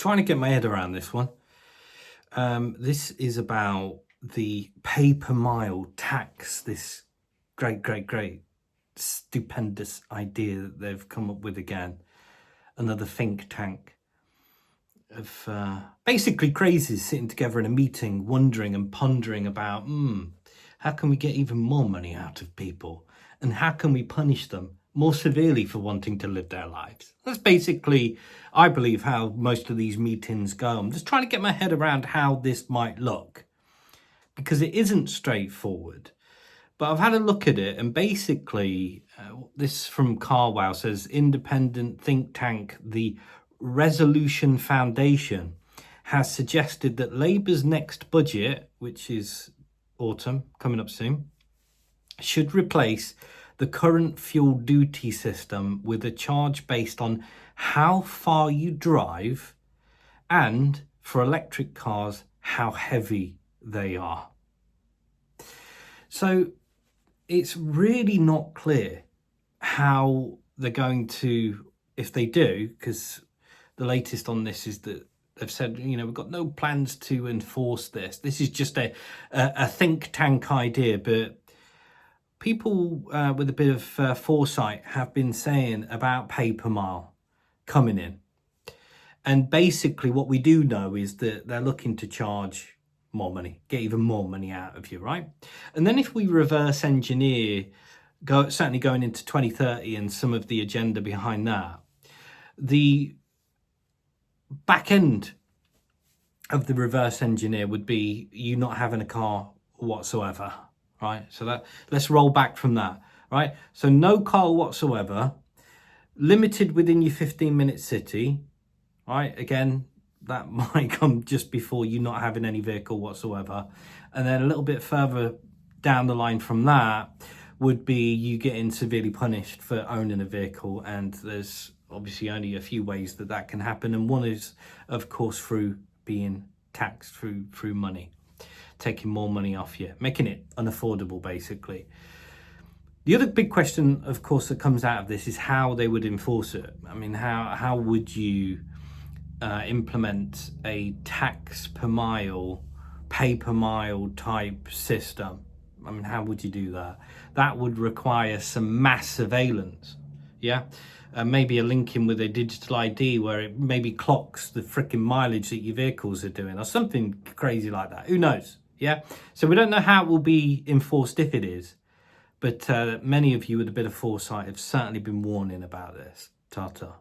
trying to get my head around this one. This is about the pay per mile tax, this great, stupendous idea that they've come up with again. Another think tank of basically crazies sitting together in a meeting, wondering and pondering about, how can we get even more money out of people? And how can we punish them more severely for wanting to live their lives? That's basically, I believe, how most of these meetings go. I'm just trying to get my head around how this might look, because it isn't straightforward. But I've had a look at it, and basically, this from Carwow says independent think tank, the Resolution Foundation, has suggested that Labour's next budget, which is autumn, coming up soon, should replace the current fuel duty system with a charge based on how far you drive and, for electric cars, how heavy they are. So it's really not clear how they're going to, if they do, because the latest on this is that they've said, we've got no plans to enforce this. This is just a think tank idea, but people with a bit of foresight have been saying about pay per mile coming in. And basically what we do know is that they're looking to charge more money, get even more money out of you, right? And then if we reverse engineer, certainly going into 2030 and some of the agenda behind that, the back end of the reverse engineer would be you not having a car whatsoever, right? So let's roll back from that, right? So no car whatsoever, limited within your 15-minute city, right? Again, that might come just before you not having any vehicle whatsoever. And then a little bit further down the line from that would be you getting severely punished for owning a vehicle. And there's obviously only a few ways that can happen. And one is, of course, through being taxed through money, taking more money off you, making it unaffordable, basically. The other big question, of course, that comes out of this is how they would enforce it. I mean, how would you implement a tax per mile, pay per mile type system? I mean, how would you do that? That would require some mass surveillance, yeah? Maybe a link in with a digital ID where it maybe clocks the freaking mileage that your vehicles are doing or something crazy like that. Who knows, yeah? So we don't know how it will be enforced if it is, but many of you with a bit of foresight have certainly been warning about this. Ta-ta.